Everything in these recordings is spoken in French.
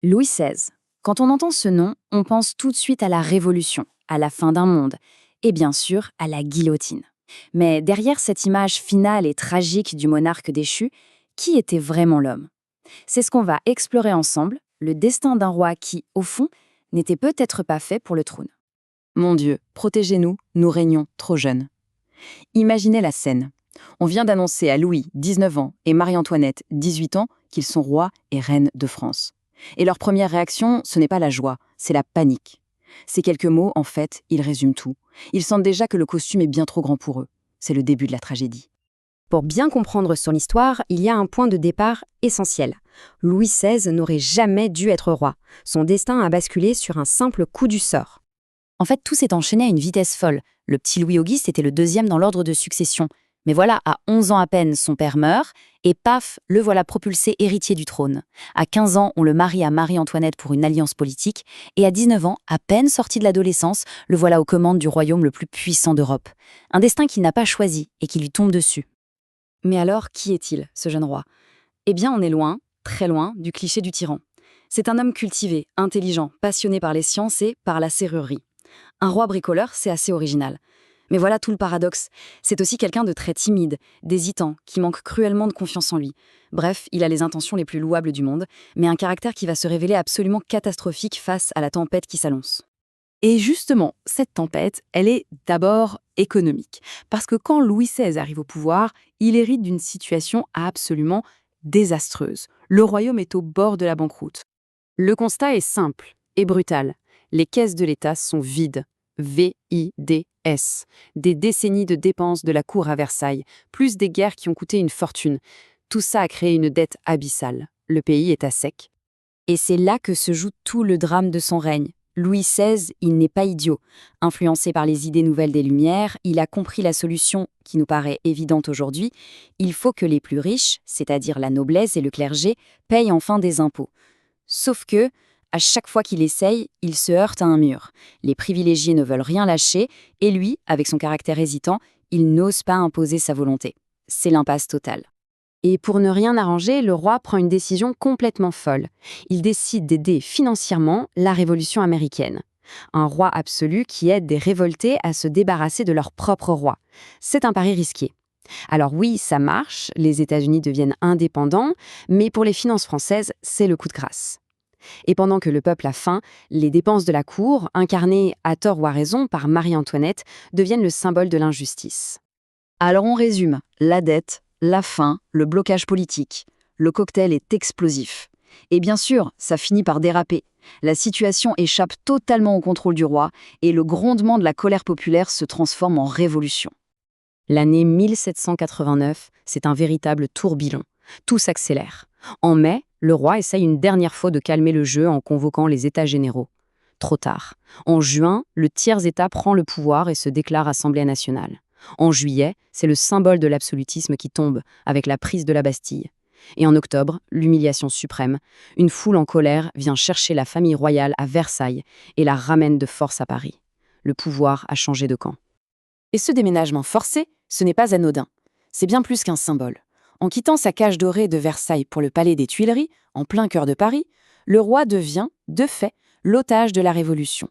Louis XVI. Quand on entend ce nom, on pense tout de suite à la Révolution, à la fin d'un monde, et bien sûr à la guillotine. Mais derrière cette image finale et tragique du monarque déchu, qui était vraiment l'homme? C'est ce qu'on va explorer ensemble, le destin d'un roi qui, au fond, n'était peut-être pas fait pour le trône. Mon Dieu, protégez-nous, nous régnons trop jeunes. Imaginez la scène. On vient d'annoncer à Louis, 19 ans, et Marie-Antoinette, 18 ans, qu'ils sont rois et reines de France. Et leur première réaction, ce n'est pas la joie, c'est la panique. Ces quelques mots, en fait, ils résument tout. Ils sentent déjà que le costume est bien trop grand pour eux. C'est le début de la tragédie. Pour bien comprendre son histoire, il y a un point de départ essentiel. Louis XVI n'aurait jamais dû être roi. Son destin a basculé sur un simple coup du sort. En fait, tout s'est enchaîné à une vitesse folle. Le petit Louis-Auguste était le deuxième dans l'ordre de succession. Mais voilà, à 11 ans à peine, son père meurt, et paf, le voilà propulsé héritier du trône. À 15 ans, on le marie à Marie-Antoinette pour une alliance politique, et à 19 ans, à peine sorti de l'adolescence, le voilà aux commandes du royaume le plus puissant d'Europe. Un destin qu'il n'a pas choisi et qui lui tombe dessus. Mais alors, qui est-il, ce jeune roi? Eh bien, on est loin, très loin, du cliché du tyran. C'est un homme cultivé, intelligent, passionné par les sciences et par la serrurerie. Un roi bricoleur, c'est assez original. Mais voilà tout le paradoxe. C'est aussi quelqu'un de très timide, d'hésitant, qui manque cruellement de confiance en lui. Bref, il a les intentions les plus louables du monde, mais un caractère qui va se révéler absolument catastrophique face à la tempête qui s'annonce. Et justement, cette tempête, elle est d'abord économique. Parce que quand Louis XVI arrive au pouvoir, il hérite d'une situation absolument désastreuse. Le royaume est au bord de la banqueroute. Le constat est simple et brutal. Les caisses de l'État sont vides. V-I-D-S. Des décennies de dépenses de la cour à Versailles, plus des guerres qui ont coûté une fortune. Tout ça a créé une dette abyssale. Le pays est à sec. Et c'est là que se joue tout le drame de son règne. Louis XVI, il n'est pas idiot. Influencé par les idées nouvelles des Lumières, il a compris la solution qui nous paraît évidente aujourd'hui. Il faut que les plus riches, c'est-à-dire la noblesse et le clergé, payent enfin des impôts. Sauf que, à chaque fois qu'il essaye, il se heurte à un mur. Les privilégiés ne veulent rien lâcher, et lui, avec son caractère hésitant, il n'ose pas imposer sa volonté. C'est l'impasse totale. Et pour ne rien arranger, le roi prend une décision complètement folle. Il décide d'aider financièrement la Révolution américaine. Un roi absolu qui aide des révoltés à se débarrasser de leur propre roi. C'est un pari risqué. Alors oui, ça marche, les États-Unis deviennent indépendants, mais pour les finances françaises, c'est le coup de grâce. Et pendant que le peuple a faim, les dépenses de la cour, incarnées à tort ou à raison par Marie-Antoinette, deviennent le symbole de l'injustice. Alors on résume. La dette, la faim, le blocage politique. Le cocktail est explosif. Et bien sûr, ça finit par déraper. La situation échappe totalement au contrôle du roi et le grondement de la colère populaire se transforme en révolution. L'année 1789, c'est un véritable tourbillon. Tout s'accélère. En mai, le roi essaye une dernière fois de calmer le jeu en convoquant les États généraux. Trop tard. En juin, le tiers-État prend le pouvoir et se déclare Assemblée nationale. En juillet, c'est le symbole de l'absolutisme qui tombe, avec la prise de la Bastille. Et en octobre, l'humiliation suprême. Une foule en colère vient chercher la famille royale à Versailles et la ramène de force à Paris. Le pouvoir a changé de camp. Et ce déménagement forcé, ce n'est pas anodin. C'est bien plus qu'un symbole. En quittant sa cage dorée de Versailles pour le palais des Tuileries, en plein cœur de Paris, le roi devient, de fait, l'otage de la Révolution.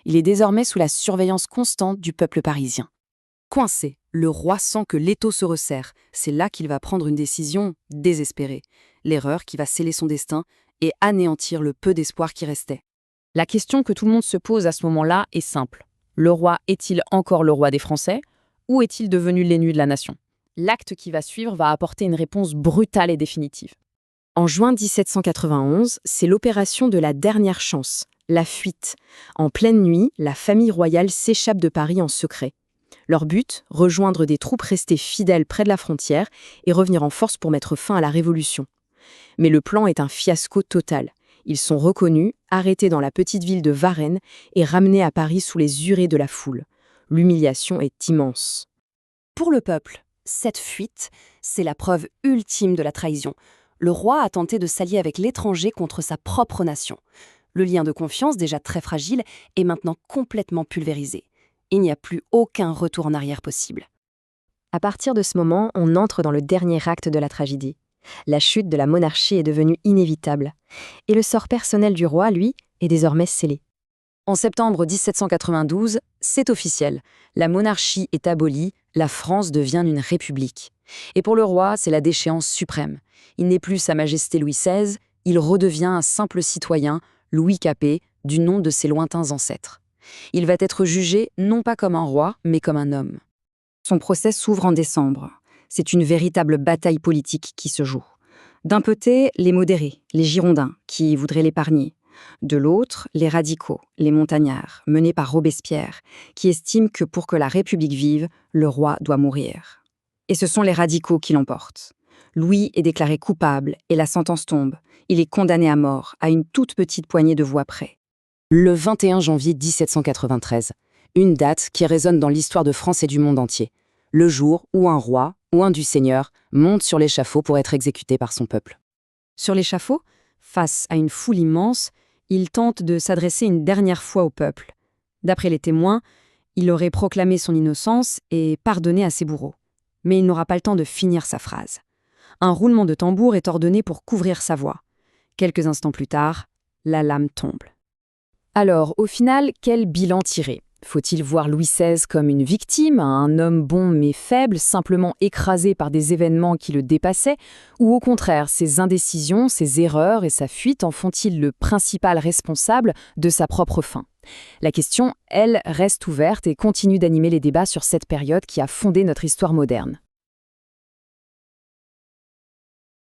Il est désormais sous la surveillance constante du peuple parisien. Coincé, le roi sent que l'étau se resserre. C'est là qu'il va prendre une décision désespérée. L'erreur qui va sceller son destin et anéantir le peu d'espoir qui restait. La question que tout le monde se pose à ce moment-là est simple. Le roi est-il encore le roi des Français ou est-il devenu l'ennemi de la nation? L'acte qui va suivre va apporter une réponse brutale et définitive. En juin 1791, c'est l'opération de la dernière chance, la fuite. En pleine nuit, la famille royale s'échappe de Paris en secret. Leur but, rejoindre des troupes restées fidèles près de la frontière et revenir en force pour mettre fin à la Révolution. Mais le plan est un fiasco total. Ils sont reconnus, arrêtés dans la petite ville de Varennes et ramenés à Paris sous les huées de la foule. L'humiliation est immense. Pour le peuple, cette fuite, c'est la preuve ultime de la trahison. Le roi a tenté de s'allier avec l'étranger contre sa propre nation. Le lien de confiance, déjà très fragile, est maintenant complètement pulvérisé. Il n'y a plus aucun retour en arrière possible. À partir de ce moment, on entre dans le dernier acte de la tragédie. La chute de la monarchie est devenue inévitable. Et le sort personnel du roi, lui, est désormais scellé. En septembre 1792, c'est officiel. La monarchie est abolie, la France devient une république. Et pour le roi, c'est la déchéance suprême. Il n'est plus Sa Majesté Louis XVI, il redevient un simple citoyen, Louis Capet, du nom de ses lointains ancêtres. Il va être jugé non pas comme un roi, mais comme un homme. Son procès s'ouvre en décembre. C'est une véritable bataille politique qui se joue. D'un côté, les modérés, les Girondins, qui voudraient l'épargner. De l'autre, les radicaux, les montagnards, menés par Robespierre, qui estiment que pour que la République vive, le roi doit mourir. Et ce sont les radicaux qui l'emportent. Louis est déclaré coupable et la sentence tombe. Il est condamné à mort, à une toute petite poignée de voix près. Le 21 janvier 1793, une date qui résonne dans l'histoire de France et du monde entier. Le jour où un roi ou un du Seigneur monte sur l'échafaud pour être exécuté par son peuple. Sur l'échafaud, face à une foule immense, il tente de s'adresser une dernière fois au peuple. D'après les témoins, il aurait proclamé son innocence et pardonné à ses bourreaux. Mais il n'aura pas le temps de finir sa phrase. Un roulement de tambour est ordonné pour couvrir sa voix. Quelques instants plus tard, la lame tombe. Alors, au final, quel bilan tirer ? Faut-il voir Louis XVI comme une victime, un homme bon mais faible, simplement écrasé par des événements qui le dépassaient, ou au contraire, ses indécisions, ses erreurs et sa fuite en font-ils le principal responsable de sa propre fin ? La question, elle, reste ouverte et continue d'animer les débats sur cette période qui a fondé notre histoire moderne.